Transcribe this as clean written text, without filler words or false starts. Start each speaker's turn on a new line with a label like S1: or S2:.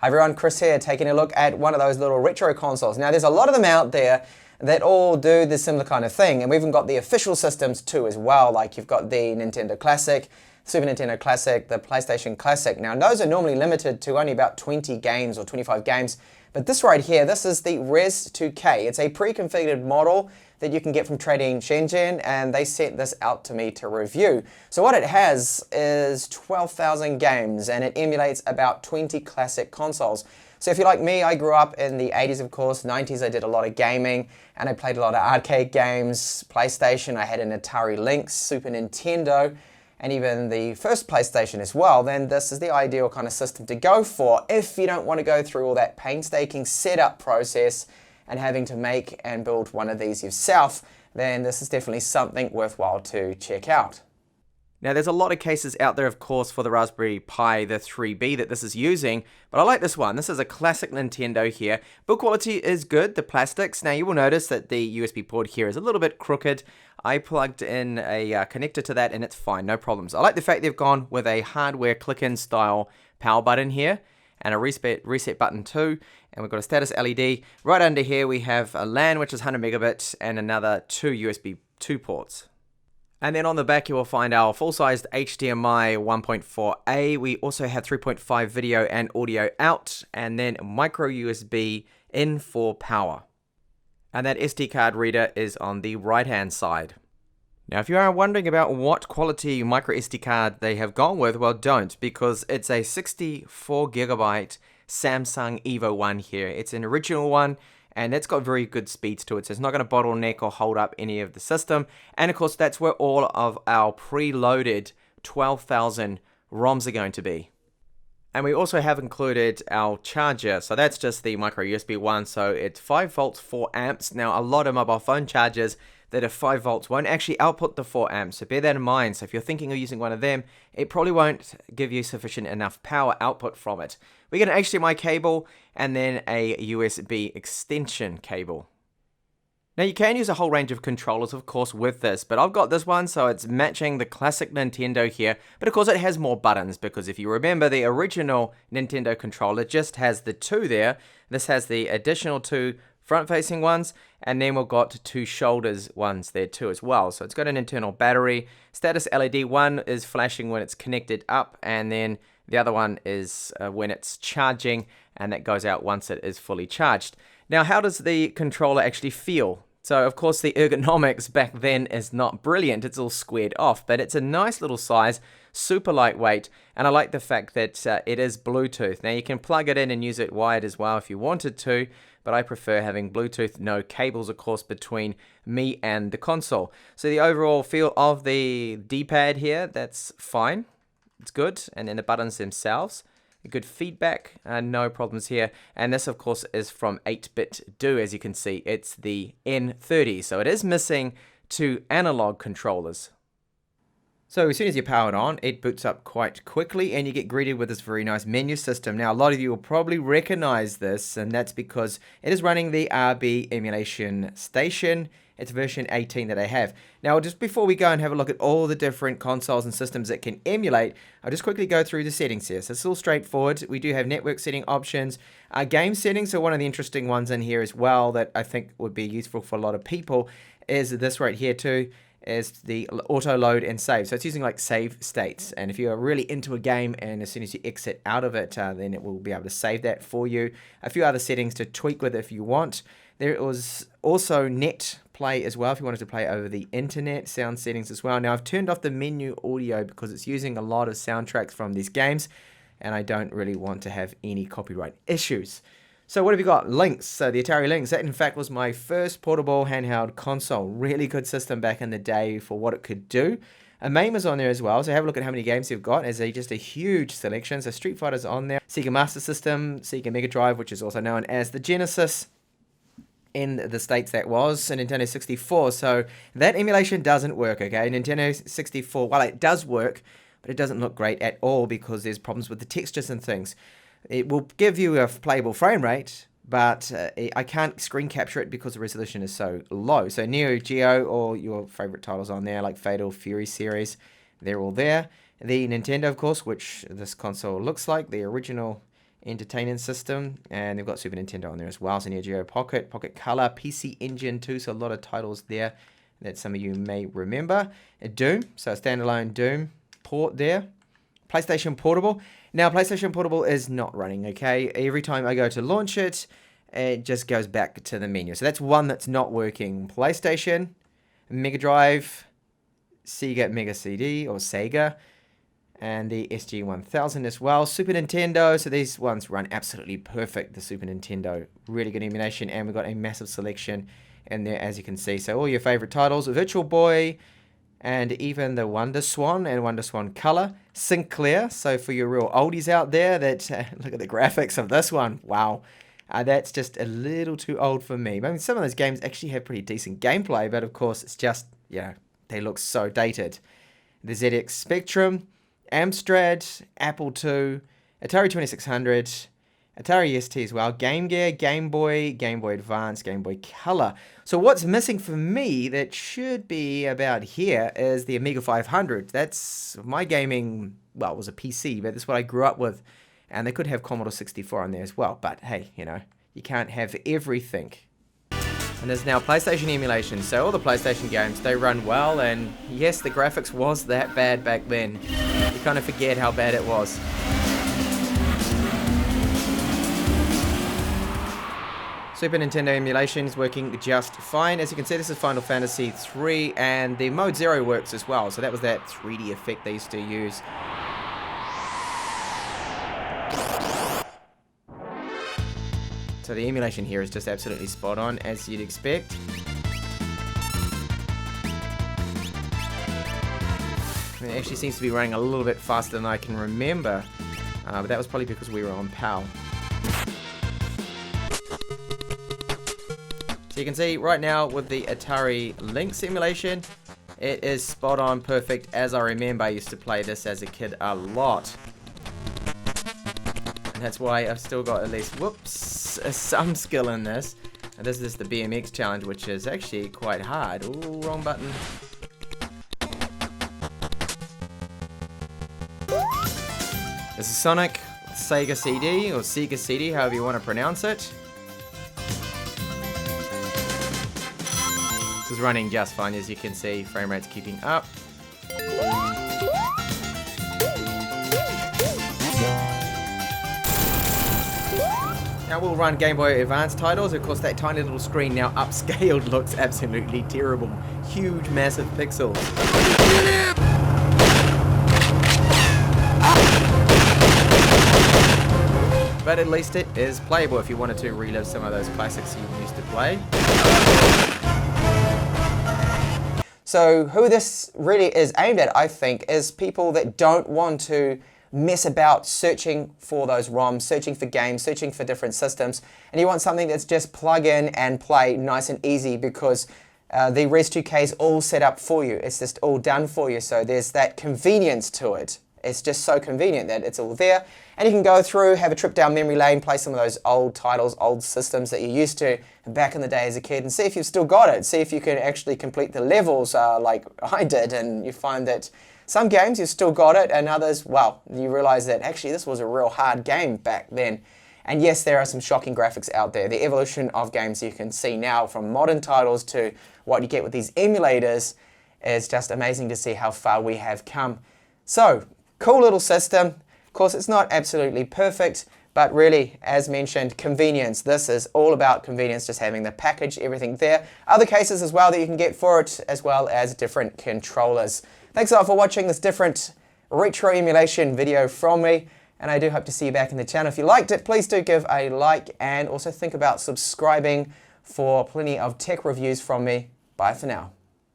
S1: Hi everyone, Chris here, taking a look at one of those little retro consoles. Now there's a lot of them out there that all do this similar kind of thing, and we've even got the official systems too as well, like you've got the Nintendo Classic, Super Nintendo Classic, the PlayStation Classic. Now those are normally limited to only about 20 games or 25 games, but this right here, this is the RES2K. It's a pre-configured model that you can get from Trading Shenzhen, and they sent this out to me to review. So what it has is 12,000 games, and it emulates about 20 classic consoles. So if you're like me, I grew up in the 80s, of course, 90s I did a lot of gaming, and I played a lot of arcade games, PlayStation, I had an Atari Lynx, Super Nintendo, and even the first PlayStation as well. Then this is the ideal kind of system to go for if you don't want to go through all that painstaking setup process and having to make and build one of these yourself. Then this is definitely something worthwhile to check out.
S2: Now there's a lot of cases out there, of course, for the Raspberry Pi, the 3B that this is using, but I like this one. This is a classic Nintendo here. Build quality is good, the plastics. Now you will notice that the USB port here is a little bit crooked. I plugged in a connector to that and it's fine, no problems. I like the fact they've gone with a hardware click-in style power button here and a reset button too. And we've got a status LED. Right under here we have a LAN, which is 100 megabits, and another two USB 2 ports. And then on the back you will find our full-sized HDMI 1.4a. We also have 3.5 video and audio out, and then micro USB in for power. And that SD card reader is on the right-hand side. Now, if you are wondering about what quality micro SD card they have gone with, well, don't, because it's a 64 gigabyte Samsung Evo one here. It's an original one, and it's got very good speeds to it, so it's not going to bottleneck or hold up any of the system. And of course, that's where all of our preloaded 12,000 ROMs are going to be. And we also have included our charger, so that's just the micro USB one, so it's 5 volts, 4 amps. Now, a lot of mobile phone chargers that are 5 volts won't actually output the 4 amps, so bear that in mind. So if you're thinking of using one of them, it probably won't give you sufficient enough power output from it. We get an HDMI cable and then a USB extension cable. Now you can use a whole range of controllers, of course, with this, but I've got this one, so it's matching the classic Nintendo here, but of course it has more buttons, because if you remember, the original Nintendo controller just has the 2 there. This has the additional 2 front-facing ones, and then we've got 2 shoulders ones there too as well. So it's got an internal battery. Status LED, one is flashing when it's connected up, and then the other one is when it's charging, and that goes out once it is fully charged. Now, how does the controller actually feel? So, of course, the ergonomics back then is not brilliant. It's all squared off, but it's a nice little size, super lightweight, and I like the fact that it is Bluetooth. Now, you can plug it in and use it wired as well if you wanted to, but I prefer having Bluetooth, no cables, of course, between me and the console. So the overall feel of the D-pad here, that's fine. It's good. And then the buttons themselves, good feedback, no problems here. And this, of course, is from 8-bit Do. As you can see, it's the N30, so it is missing 2 analog controllers. So as soon as you power it on, it boots up quite quickly, and you get greeted with this very nice menu system. Now, a lot of you will probably recognize this, and that's because it is running the RB emulation station. It's version 18 that I have. Now, just before we go and have a look at all the different consoles and systems that can emulate, I'll just quickly go through the settings here. So it's all straightforward. We do have network setting options. Game settings are one of the interesting ones in here as well that I think would be useful for a lot of people, is this right here too, is the auto load and save. So it's using like save states, and if you're really into a game and as soon as you exit out of it, then it will be able to save that for you. A few other settings to tweak with if you want. There was also net play as well if you wanted to play over the internet, sound settings as well. Now I've turned off the menu audio because it's using a lot of soundtracks from these games, and I don't really want to have any copyright issues. So what have you got? Lynx. So the Atari Lynx, that in fact was my first portable handheld console. Really good system back in the day for what it could do. A MAME is on there as well, so have a look at how many games you've got. It's just a huge selection. So Street Fighter's on there. Sega Master System, Sega Mega Drive, which is also known as the Genesis in the States that was, and Nintendo 64. So that emulation doesn't work, okay? Nintendo 64, well, it does work, but it doesn't look great at all because there's problems with the textures and things. It will give you a playable frame rate, but I can't screen capture it because the resolution is so low. So Neo Geo, or your favorite titles on there, like Fatal Fury series, they're all there. The Nintendo, of course, which this console looks like, the original entertainment system, and they've got Super Nintendo on there as well. So Neo Geo Pocket, Pocket Color, PC Engine too, so a lot of titles there that some of you may remember. Doom, so a standalone Doom port there. PlayStation Portable. Now, PlayStation Portable is not running, okay? Every time I go to launch it, it just goes back to the menu. So that's one that's not working. PlayStation, Mega Drive, Sega Mega CD, or Sega, and the SG-1000 as well. Super Nintendo, so these ones run absolutely perfect. The Super Nintendo, really good emulation, and we've got a massive selection in there, as you can see. So all your favorite titles, Virtual Boy, and even the Wonder Swan and Wonder Swan Color. Sinclair, so for your real oldies out there, that look at the graphics of this one. Wow, that's just a little too old for me. I mean, some of those games actually have pretty decent gameplay, but of course, it's just, they look so dated. The ZX Spectrum, Amstrad, Apple II, Atari 2600, Atari ST as well, Game Gear, Game Boy, Game Boy Advance, Game Boy Color. So what's missing for me that should be about here is the Amiga 500. That's my gaming, well, it was a PC, but that's what I grew up with. And they could have Commodore 64 on there as well. But hey, you can't have everything. And there's now PlayStation emulation, so all the PlayStation games, they run well, and yes, the graphics was that bad back then. You kind of forget how bad it was. Super Nintendo emulation is working just fine. As you can see, this is Final Fantasy 3, and the Mode 0 works as well, so that was that 3D effect they used to use. So the emulation here is just absolutely spot on, as you'd expect. It actually seems to be running a little bit faster than I can remember, but that was probably because we were on PAL. So you can see right now with the Atari Lynx emulation, it is spot on perfect as I remember. I used to play this as a kid a lot. And that's why I've still got at least, some skill in this. And this is the BMX challenge, which is actually quite hard. Ooh, wrong button. This is Sonic Sega CD, or Sega CD, however you want to pronounce it. This is running just fine, as you can see. Frame rate's keeping up. Now we'll run Game Boy Advance titles. Of course, that tiny little screen now upscaled looks absolutely terrible. Huge, massive pixels. But at least it is playable if you wanted to relive some of those classics you used to play.
S1: So who this really is aimed at, I think, is people that don't want to mess about searching for those ROMs, searching for games, searching for different systems, and you want something that's just plug in and play nice and easy, because the RES2K is all set up for you. It's just all done for you, so there's that convenience to it. It's just so convenient that it's all there, and you can go through, have a trip down memory lane, play some of those old titles, old systems that you used to back in the day as a kid, and see if you've still got it. See if you can actually complete the levels like I did, and you find that some games you've still got it, and others, well, you realize that actually this was a real hard game back then. And yes, there are some shocking graphics out there. The evolution of games you can see now, from modern titles to what you get with these emulators, is just amazing to see how far we have come. So, cool little system. Of course, it's not absolutely perfect, but really, as mentioned, convenience. This is all about convenience, just having the package, everything there. Other cases as well that you can get for it, as well as different controllers. Thanks a lot for watching this different retro emulation video from me, and I do hope to see you back in the channel. If you liked it, please do give a like, and also think about subscribing for plenty of tech reviews from me. Bye for now.